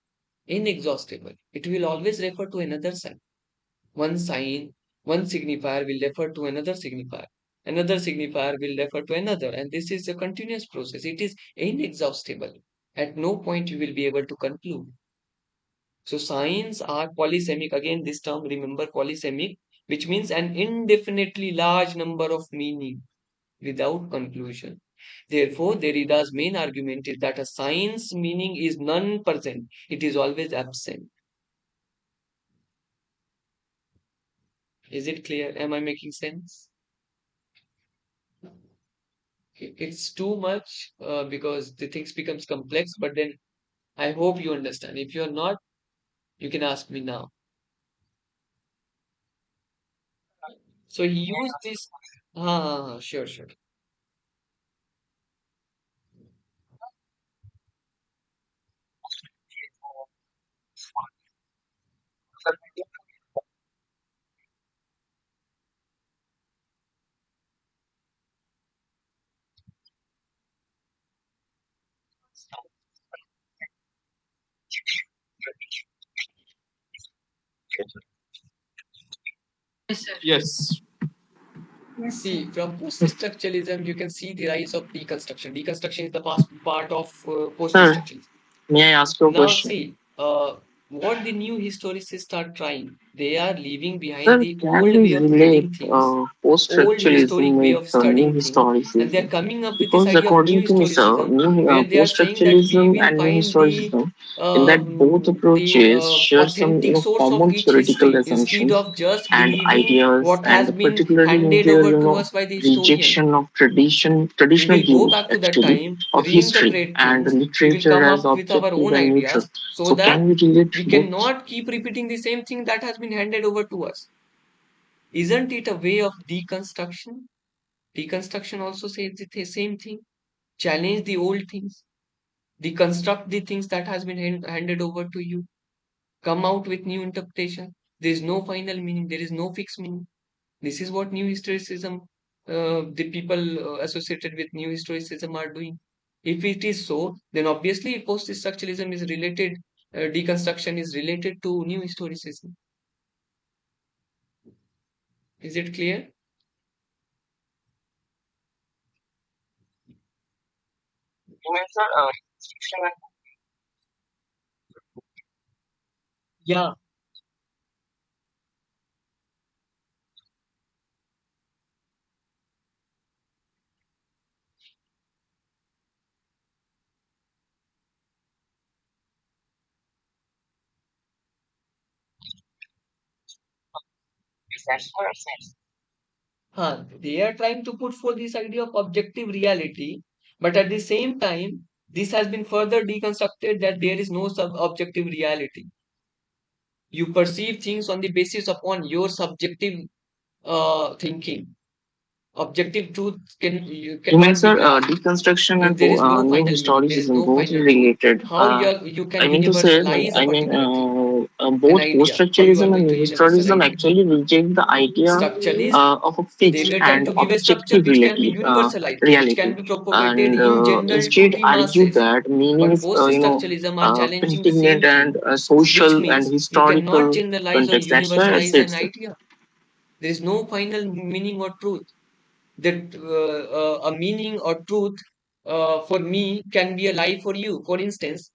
Inexhaustible. It will always refer to another sign. One sign, one signifier will refer to another signifier. Another signifier will refer to another. And this is a continuous process. It is inexhaustible. At no point you will be able to conclude. So signs are polysemic. Again, this term, remember, polysemic, which means an indefinitely large number of meaning without conclusion. Therefore, Derrida's main argument is that a sign's meaning is non-present. It is always absent. Is it clear? Am I making sense? It's too much because the things becomes complex, but then I hope you understand. If you're not, you can ask me now. So he used this. Sure, sure. Yes, sir. Yes. See, from post-structuralism, you can see the rise of deconstruction. Deconstruction is the past part of Sir, post-structuralism. may I ask you a Now, question? see, what the new historicists are trying, they are leaving behind Sir, the can old we way of relate reading things, post-structuralism old historic way with of new studying things, and they are historicism? coming up with this Because idea of new according to me, sir, historicism, new where they are saying that we post-structuralism will and new find historicism, in that both the approaches share some authentic source of common each theoretical history instead assumptions of just and believing ideas, what has and been particularly in handed their over to us by the historian. rejection of We traditional will go views back to that actually time, of history reinterpret and things, we will literature come as up with our objective own and neutral. ideas so So that can we relate we both? cannot keep repeating the same thing that has been handed over to us. Isn't it a way of deconstruction? Deconstruction also says the same thing. Challenge the old things. deconstruct the things that has been handed over to you, come out with new interpretation. There is no final meaning, there is no fixed meaning. This is what new historicism, the people associated with new historicism are doing. If it is so, then obviously post-structuralism is related, deconstruction is related to new historicism. Is it clear? You mentioned restriction Yeah. and sense. They are trying to put forth this idea of objective reality, but at the same time, this has been further deconstructed that there is no objective reality. You perceive things on the basis upon your subjective thinking. Objective truth You cannot be mentioned grasped deconstruction if and there is no new final meaning, there is historicism no both final truth. related. How you I can mean to say, universalize a particular thing, an both idea? How you are post-structuralism and going to new historicism universalize it? actually reject the idea Structuralists, of a they fixed will tend and to give a structure objective which can be reality, universalized, which can reality, be propagated and in general to instead the argue masses. that meaning But is, post-structuralism are challenging the contingent same thing, and which social and means you cannot historical generalize or context. That's why I universalize said an so. idea. There is no final meaning or truth. That a meaning or truth for me can be a lie for you. For instance,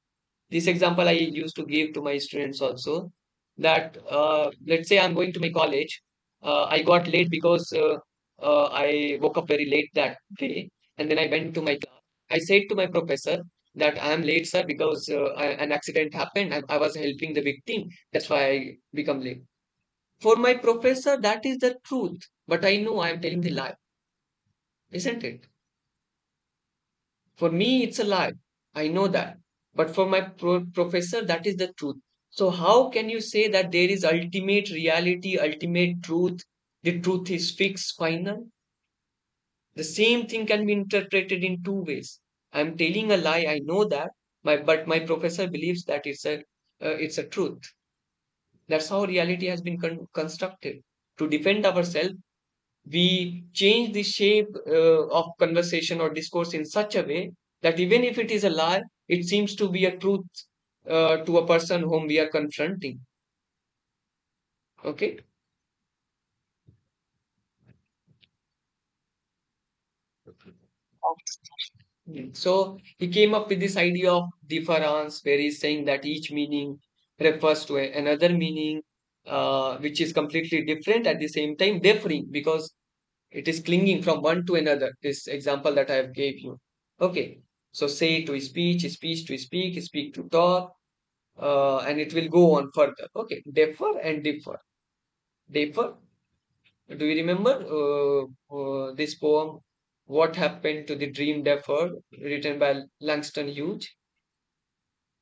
this example I used to give to my students also, that let's say I'm going to my college. I got late because I woke up very late that day, and then I went to my class. I said to my professor that I am late, sir, because an accident happened. I was helping the victim. That's why I become late. For my professor, that is the truth, but I know I am telling the lie, isn't it? For me, it's a lie. I know that. But for my professor, that is the truth. So, how can you say that there is ultimate reality, ultimate truth? The truth is fixed, final? The same thing can be interpreted in two ways. I'm telling a lie, I know that, but my professor believes that it's a truth. That's how reality has been constructed. To defend ourselves, we change the shape of conversation or discourse in such a way that even if it is a lie, it seems to be a truth to a person whom we are confronting. Okay. So he came up with this idea of difference, where he's saying that each meaning refers to another meaning, which is completely different at the same time differing because it is clinging from one to another. This example that I have gave you. Okay. So say to speech, speech to speak, speak to talk, and it will go on further. Okay, differ and differ. Differ. Do you remember this poem? What happened to the dream deferred, written by Langston Hughes?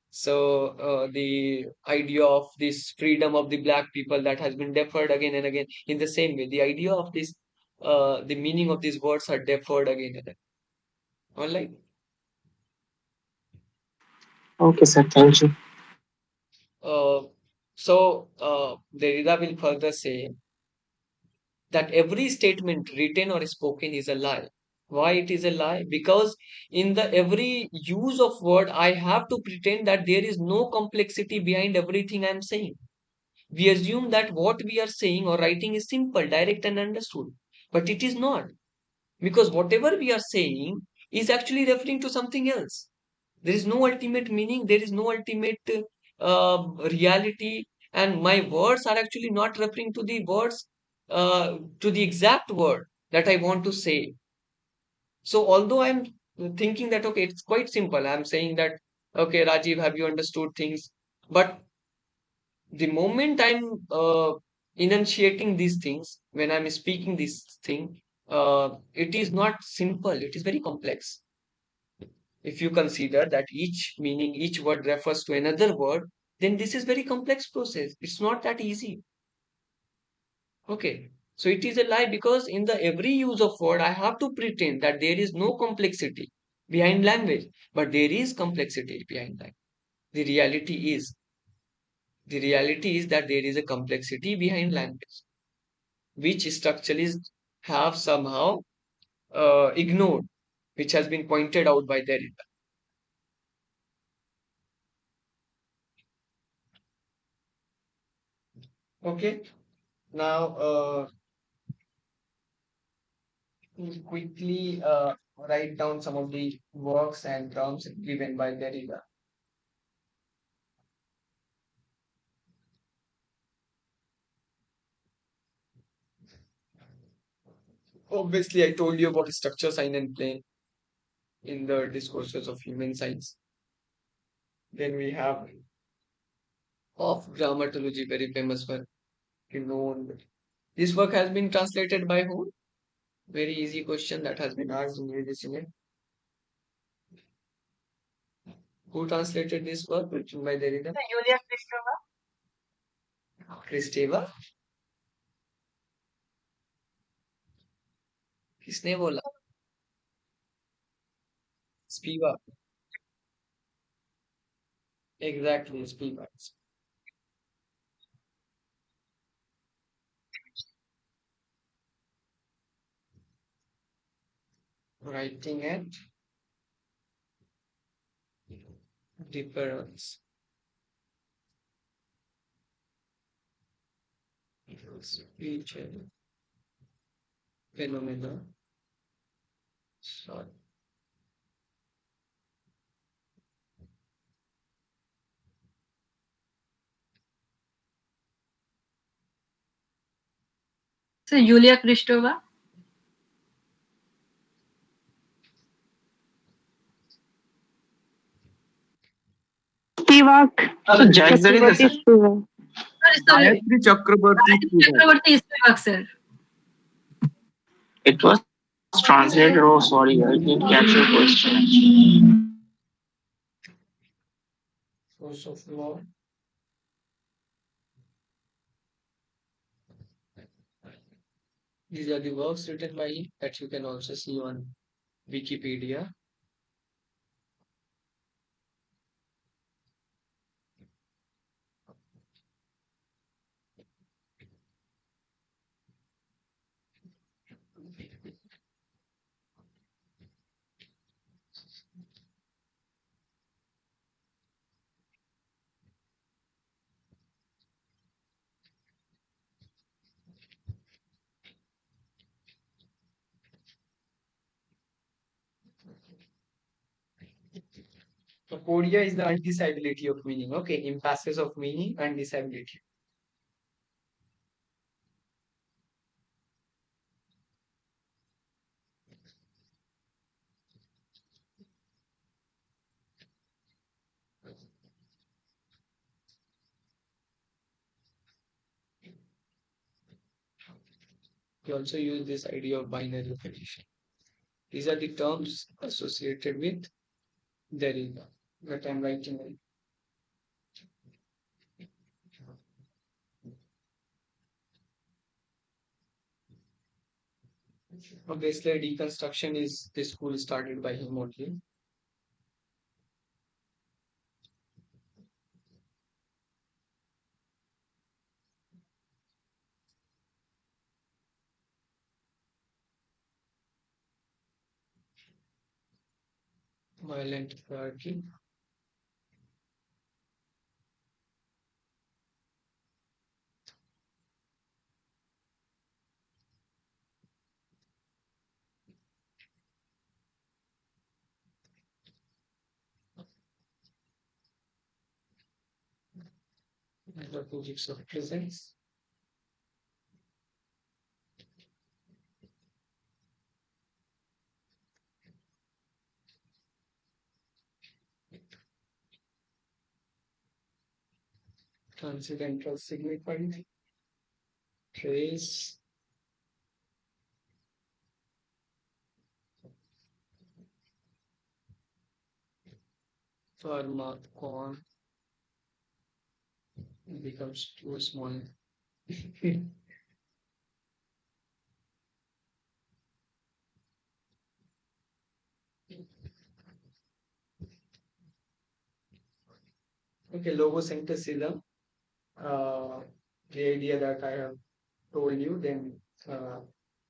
So the idea of this freedom of the black people that has been deferred again and again. In the same way, the idea of this, the meaning of these words are deferred again and again. All right. Okay, sir. Thank you. Derrida will further say that every statement written or spoken is a lie. Why it is a lie? Because in the every use of word, I have to pretend that there is no complexity behind everything I'm saying. We assume that what we are saying or writing is simple, direct, and understood. But it is not. Because whatever we are saying is actually referring to something else. There is no ultimate meaning, there is no ultimate reality, and my words are actually not referring to the words, to the exact word that I want to say. So, although I'm thinking that, okay, it's quite simple, I'm saying that, okay, Rajiv, have you understood things? But the moment I'm enunciating these things, when I'm speaking this thing, it is not simple, it is very complex. If you consider that each meaning, each word refers to another word, then this is very complex process. It's not that easy. Okay. So it is a lie because in the every use of word, I have to pretend that there is no complexity. behind language, but there is complexity behind that. The reality is, the reality is that there is a complexity behind language, which structuralists have somehow ignored, which has been pointed out by Derrida. Okay, now we'll quickly write down some of the works and terms given by Derrida. Obviously, I told you about structure, sign, and plane in the discourses of human science. Then we have of grammatology, very famous one, known. This work has been translated by whom? Very easy question that has been asked in this unit. Who translated this work written by Derrida? क्रिस्टेवा किसने बोला स्पीवा exactly स्पीवा writing at difference speech phenomena. Sorry. So Yulia Kristova. Spivak. So Jack, there is a Sorry, sorry. Gayatri Chakraborty Chakravarti is Spivak, sir. it was translated. Oh, sorry, I didn't catch your question actually. source of law. These are the works written by him that you can also see on Wikipedia. So Podia is the undisability of meaning. Okay, impasses of meaning and disability. We also use this idea of binary operation. These are the terms associated with Derrida that I'm writing. Obviously, deconstruction is the school started by him only. Violent hierarchy. The physics of presence. Transcendental signified. Trace. Pharmacon becomes too small. Okay, logocentrism, the idea that I have told you, then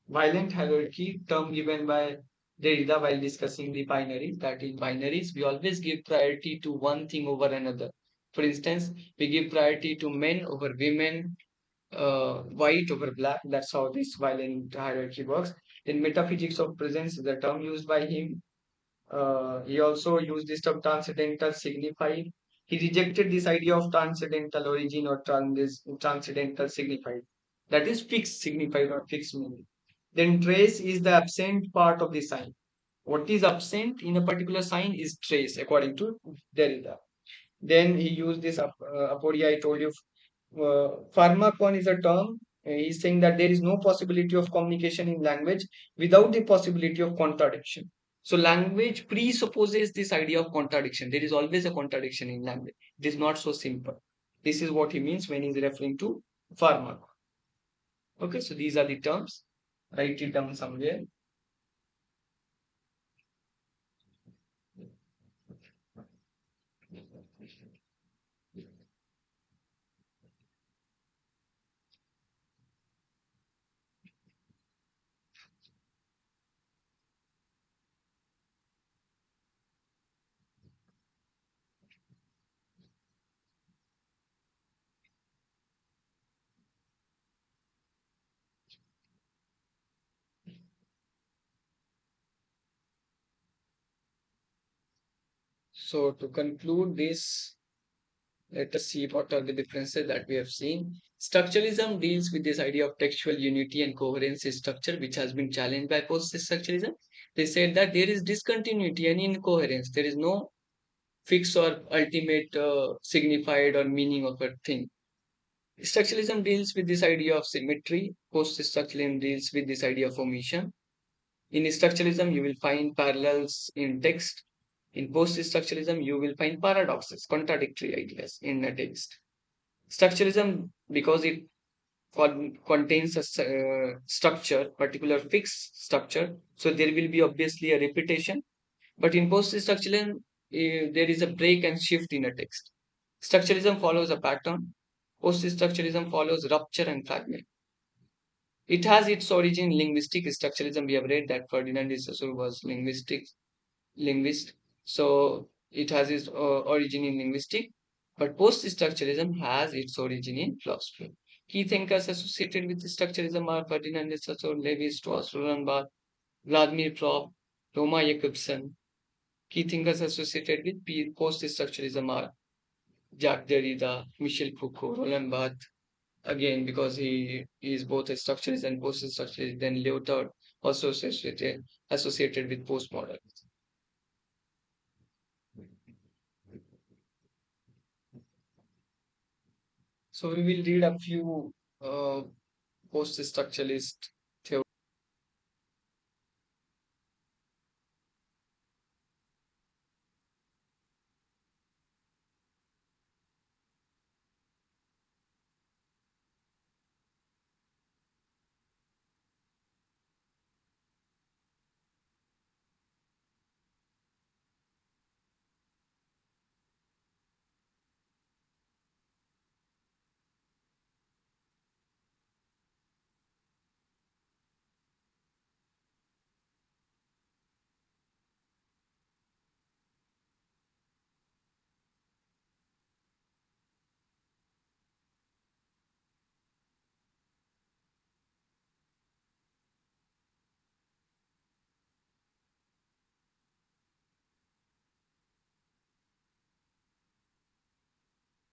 violent hierarchy, term given by Derrida while discussing the binaries. That in binaries, we always give priority to one thing over another. For instance, we give priority to men over women, white over black. That's how this violent hierarchy works. In metaphysics of presence is the term used by him. He also used this term transcendental signified. He rejected this idea of transcendental origin or transcendental signified. That is fixed signified or fixed meaning. Then trace is the absent part of the sign. What is absent in a particular sign is trace, according to Derrida. Then he used this aporia I told you. Pharmacon is a term. He's saying that there is no possibility of communication in language without the possibility of contradiction. So language presupposes this idea of contradiction. There is always a contradiction in language. It is not so simple. This is what he means when he's referring to pharmacon. Okay, so these are the terms. Write it down somewhere. So to conclude this, let us see what are the differences that we have seen. Structuralism deals with this idea of textual unity and coherence in structure, which has been challenged by post-structuralism. They said that there is discontinuity and incoherence. There is no fixed or ultimate signified or meaning of a thing. Structuralism deals with this idea of symmetry. Post-structuralism deals with this idea of omission. In structuralism, you will find parallels in text. In post-structuralism, you will find paradoxes, contradictory ideas in a text. Structuralism, because it contains a structure, particular fixed structure, so there will be obviously a repetition. But in post-structuralism, there is a break and shift in a text. Structuralism follows a pattern. Post-structuralism follows rupture and fragment. It has its origin in linguistic structuralism. We have read that Ferdinand de Saussure was linguist. So it has its origin in linguistic, but post-structuralism has its origin in philosophy. Key thinkers associated with structuralism are Ferdinand de Saussure, Levi Strauss, Roland Barthes, Vladimir Propp, Roma Jakobsen. Key thinkers associated with post-structuralism are Jacques Derrida, Michel Foucault, Roland Barthes, again because he is both a structuralist and post-structuralist. Then Lyotard, also associated with postmodernism. So we will read a few post-structuralist